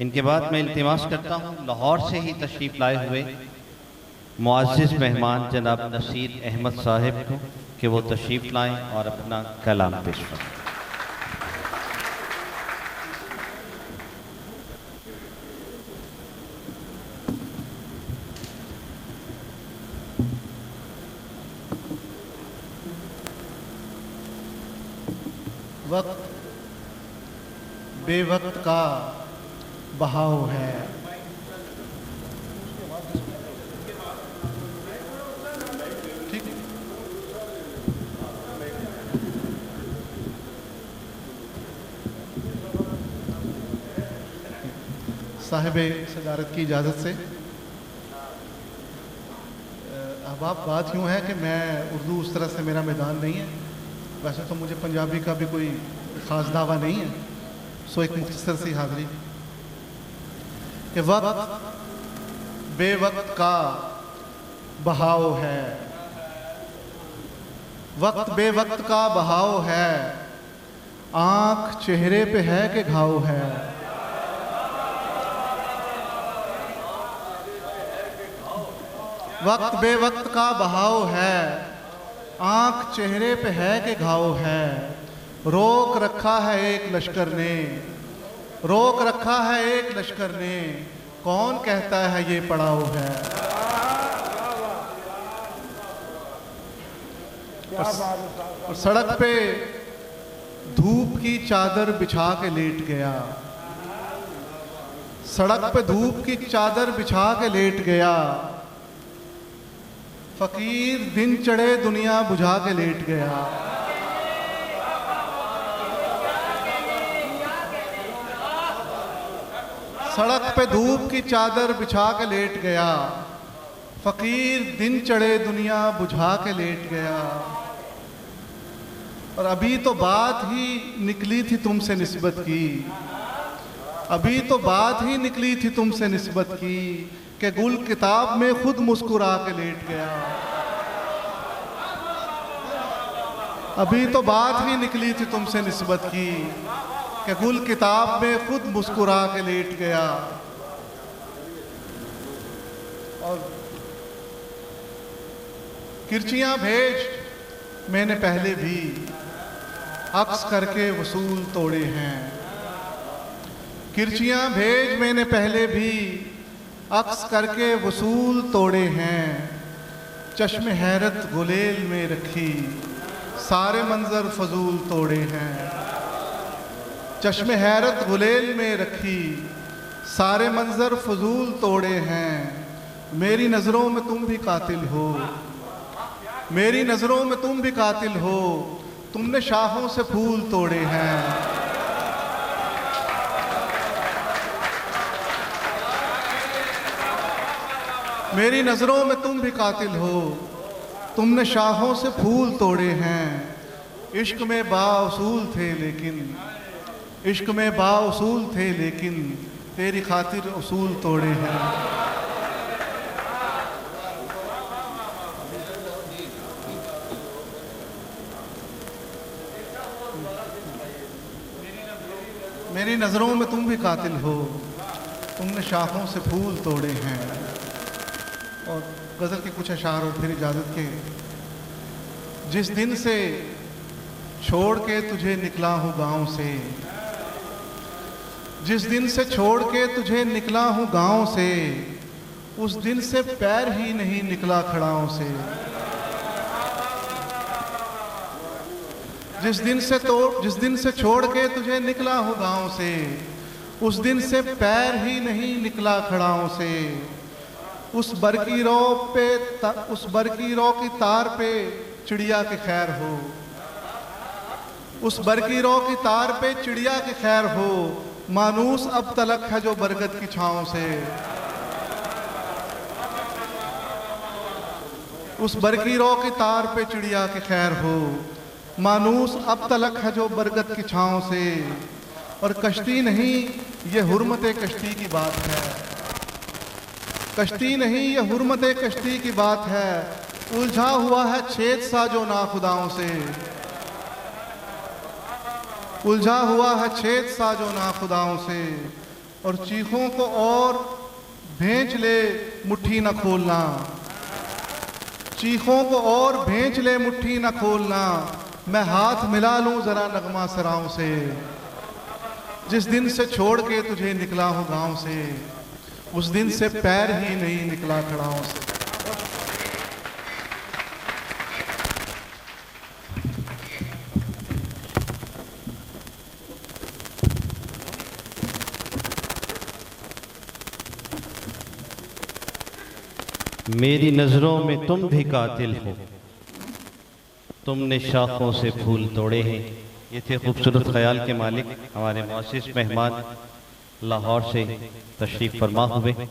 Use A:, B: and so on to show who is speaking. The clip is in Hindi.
A: इनके बाद मैं इल्तिमास करता हूँ लाहौर से ही तशरीफ़ लाए हुए मुअज़्ज़िज़ मेहमान जनाब नसीर अहमद साहिब को कि वो तशरीफ़ लाएँ और अपना कलाम पेश करें।
B: वक्त बेवक्त का बहाव है, ठीक। साहिबे सदारत की इजाज़त से अब आप बात यूँ है कि मैं उर्दू उस तरह से मेरा मैदान नहीं है। वैसे तो मुझे पंजाबी का भी कोई ख़ास दावा नहीं है, सो एक मुख्तसर सी हाज़री कि वक्त बेवक्त का बहाव है, वक्त बेवक्त का बहाव है, आँख चेहरे पे है कि घाव है। वक्त बेवक्त का बहाव है, आँख चेहरे पे है कि घाव है। रोक रखा है एक लश्कर ने, रोक रखा है एक लश्कर ने, कौन कहता है ये पड़ाव है। और सड़क पे धूप की चादर बिछा के लेट गया, सड़क पे धूप की चादर बिछा के लेट गया। फकीर दिन चढ़े दुनिया बुझा के लेट गया। सड़क पे धूप की चादर बिछा के लेट गया, फकीर दिन चढ़े दुनिया बुझा के लेट गया। और अभी तो बात ही निकली थी तुमसे निस्बत की, अभी तो बात ही निकली थी तुमसे निस्बत की, कि गुल किताब में खुद मुस्कुरा के लेट गया। अभी तो बात ही निकली थी तुमसे निस्बत की, कि गुल किताब में खुद मुस्कुरा के लेट गया। और किरचियां भेज मैंने पहले भी अक्स करके वसूल तोड़े हैं, किरचियां भेज मैंने पहले भी अक्स करके वसूल तोड़े हैं। चश्मे हैरत गुलेल में रखी सारे मंजर फजूल तोड़े हैं, चश्मे हैरत गुलेल में रखी सारे मंजर फजूल तोड़े हैं। मेरी नज़रों में तुम भी कातिल हो, मेरी नज़रों में तुम भी कातिल हो, तुमने शाहों से फूल तोड़े हैं। मेरी नज़रों में तुम भी कातिल हो, तुमने शाहों से फूल तोड़े हैं। इश्क में बाउसूल थे लेकिन, इश्क में बाउसूल थे लेकिन, तेरी खातिर उसूल तोड़े हैं। मेरी नज़रों में तुम भी कातिल हो, तुमने शाखों से फूल तोड़े हैं। और गज़ल के कुछ अशार और फिर इजाज़त के। जिस दिन से छोड़ के तुझे निकला हूँ गाँव से, जिस दिन से छोड़ के तुझे निकला हूँ गाँव से, उस दिन से पैर ही नहीं निकला खड़ाओं से। जिस दिन से छोड़ के तुझे निकला हूँ गाँव से, उस दिन से पैर ही नहीं निकला खड़ाओं से। उस बरकी रो की तार पे चिड़िया के खैर हो, उस बरकी रो की तार पे चिड़िया के खैर हो। मानूस अब तलक है जो बरगद की छाँव से, उस बरकी रो की तार पे चिड़िया के खैर हो। मानूस अब तलक है जो बरगद की छाँव से। और कश्ती नहीं ये हुर्मत कश्ती की बात है, कश्ती नहीं ये हुर्मत कश्ती की बात है। उलझा हुआ है छेद सा जो नाखुदाओं से, उलझा हुआ है छेद सा जो नाखुदाओं से। और चीखों को और भेंच ले मुट्ठी न खोलना, चीखों को और भेंच ले मुट्ठी न खोलना, मैं हाथ मिला लूं जरा नगमा सराओं से, जिस दिन से छोड़ के तुझे निकला हूं गांव से, उस दिन से पैर ही नहीं निकला खड़ाओं से।
A: मेरी नज़रों में तुम भी कातिल हो, तुमने शाखों से फूल तोड़े हैं। ये थे खूबसूरत ख्याल के मालिक हमारे मुअज़्ज़िज़ मेहमान लाहौर से तशरीफ़ फरमा हुए।